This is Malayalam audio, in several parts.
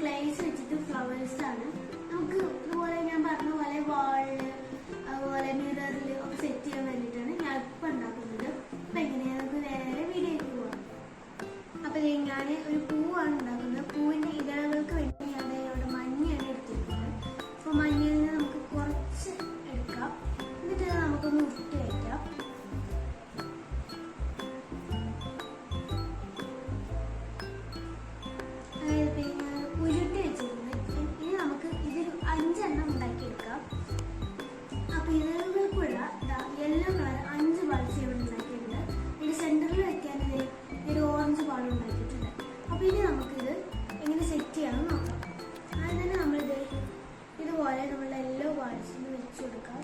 ക്ലേസ് വെച്ചിട്ട് ഫ്ലവേഴ്സ് ആണ്. നമുക്ക് ഇതുപോലെ ഞാൻ പറഞ്ഞ പോലെ വാളില് അതുപോലെ മിററിൽ ഒക്കെ സെറ്റ് ചെയ്യാൻ വേണ്ടിയിട്ടാണ് ഞാൻ ഇപ്പം ഉണ്ടാക്കുന്നത്. അപ്പൊ എങ്ങനെയാ നമുക്ക് നേരെ വീഡിയോയ്ക്ക് പോവാം. അപ്പൊ ഞാൻ ഒരു പൂവാണ് ഉണ്ടാക്കുന്നത്. പൂവിന്റെ ഇതളുകൾക്ക് വേണ്ടി ഞാൻ ഇവിടെ മഞ്ഞയാണ് എടുത്തിരിക്കുന്നത്. അപ്പൊ മഞ്ഞയിൽ നിന്ന് നമുക്ക് കുറച്ച് എടുക്കാം. എന്നിട്ട് നമുക്കൊന്ന് ഉരുട്ടി വയ്ക്കാം. യെല്ലോ കളർ 5 ബൾസ് ഇവിടെ ഉണ്ടാക്കിയിട്ടുണ്ട്. ഇതിന്റെ സെന്ററിൽ വെക്കാൻ ഒരു ഓറഞ്ച് ബാൾ ഉണ്ടാക്കിയിട്ടുണ്ട്. അപ്പൊ ഇനി നമുക്കിത് എങ്ങനെ സെറ്റ് ചെയ്യാമെന്ന് നോക്കാം. ആദ്യം തന്നെ നമ്മളിത് ഇതുപോലെ നമ്മളുടെ യെല്ലോ ബാൾസിന് വെച്ച് കൊടുക്കാം.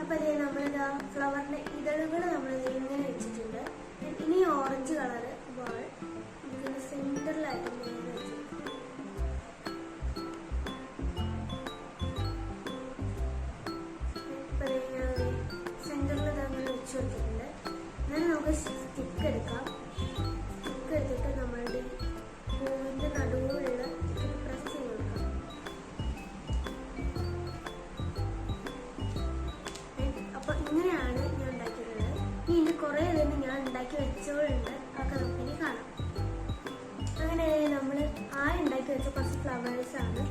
അപ്പൊ ഇതേ നമ്മളിതാ ഫ്ലവറിന്റെ ഇതളുകൾ നമ്മൾ ഇങ്ങനെ വെച്ചിട്ടുണ്ട്. ഇനി ഓറഞ്ച് കളർ ബോൾ നമുക്ക് സെന്ററിലായിട്ട് സെന്ററിൽ അങ്ങനെ വെച്ച് കൊടുത്തിട്ടുണ്ട്. എന്നാൽ നമുക്ക് സ്റ്റിക്ക് എടുക്കാം. സ്റ്റിക്ക് എടുത്തിട്ട് നമ്മളുടെ പൂവിന്റെ നടുവിലുള്ള പ്രസ് ചെയ്ത് കൊടുക്കാം. അപ്പൊ ഇങ്ങനെയാണ് ഞാൻ ഉണ്ടാക്കിയിട്ടുള്ളത്. ഇനി കുറെ തന്നെ ഞാൻ ഉണ്ടാക്കി വെച്ചോളുണ്ട്. അതൊക്കെ നമുക്കിനി കാണാം. അങ്ങനെ നമ്മൾ ഉണ്ടാക്കി വെച്ച കുറച്ച് ഫ്ലവേഴ്സ് ആണ്.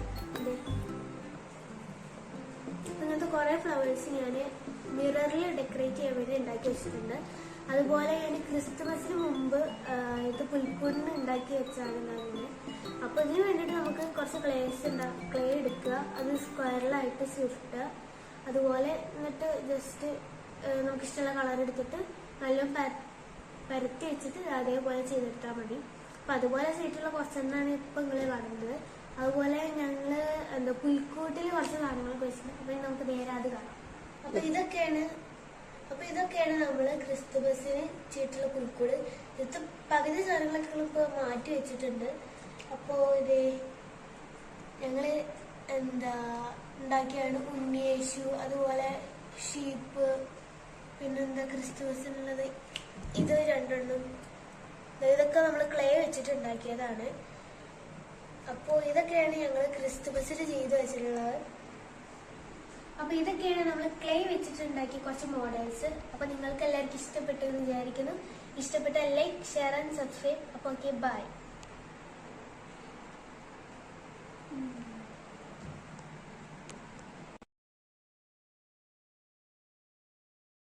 അങ്ങനത്തെ കുറെ ഫ്ലവേഴ്സ് ഞാൻ മിററിൽ ഡെക്കറേറ്റ് ചെയ്യാൻ വേണ്ടി ഉണ്ടാക്കി വെച്ചിട്ടുണ്ട്. അതുപോലെ ഞാൻ ക്രിസ്മസിന് മുമ്പ് ഇത് പുൽക്കൂടിന് ഉണ്ടാക്കി വെച്ചാണ് ഉണ്ടാകുന്നത്. അപ്പൊ ഇതിന് വേണ്ടിയിട്ട് നമുക്ക് കുറച്ച് ക്ലേ എടുക്കുക, അത് സ്ക്വയറിലായിട്ട് ചുരുട്ടുക. അതുപോലെ എന്നിട്ട് ജസ്റ്റ് നമുക്ക് ഇഷ്ടമുള്ള കളർ എടുത്തിട്ട് നല്ല പരത്തി വെച്ചിട്ട് അതേപോലെ ചെയ്തെടുത്താൽ മതി. അപ്പൊ അതുപോലെ ചെയ്തിട്ടുള്ള കുറച്ചെണ്ണാണ് ഇപ്പൊ നിങ്ങൾ കാണുന്നത്. അതുപോലെ ഞങ്ങള് പുൽക്കൂട്ടിൽ കുറച്ച് സാധനങ്ങളൊക്കെ വെച്ചിട്ടുണ്ട്. അപ്പൊ നമുക്ക് നേരെ അത് കാണാം. അപ്പൊ ഇതൊക്കെയാണ് നമ്മള് ക്രിസ്തുമസിന് ചെയ്തിട്ടുള്ള പുൽക്കൂട്. ഇത് പകുതി സാധനങ്ങളൊക്കെ ഇപ്പൊ മാറ്റി വെച്ചിട്ടുണ്ട്. അപ്പോ ഇത് ഞങ്ങള് ഉണ്ടാക്കിയാണ് ഉണ്ണിയേശു, അതുപോലെ ഷീപ്പ്, പിന്നെന്താ ക്രിസ്തുമസിനുള്ളത് ഇത് രണ്ടെണ്ണം. ഇതൊക്കെ നമ്മൾ ക്ലേ വെച്ചിട്ട് ഉണ്ടാക്കിയതാണ്. അപ്പോൾ ഇതൊക്കെയാണ് ഞങ്ങൾ ക്രിസ്തുമസിന് ചെയ്ത് വെച്ചിട്ടുള്ളത്. അപ്പൊ ഇതൊക്കെയാണ് നമ്മൾ ക്ലേ വെച്ചിട്ട് ഉണ്ടാക്കിയ കുറച്ച് മോഡൽസ്. അപ്പൊ നിങ്ങൾക്ക് എല്ലാവർക്കും ഇഷ്ടപ്പെട്ടു എന്ന് വിചാരിക്കുന്നു. ഇഷ്ടപ്പെട്ട ലൈക്ക്, ഷെയർ ആൻഡ് സബ്സ്ക്രൈബ്. അപ്പോൾ ഓക്കെ, ബൈ.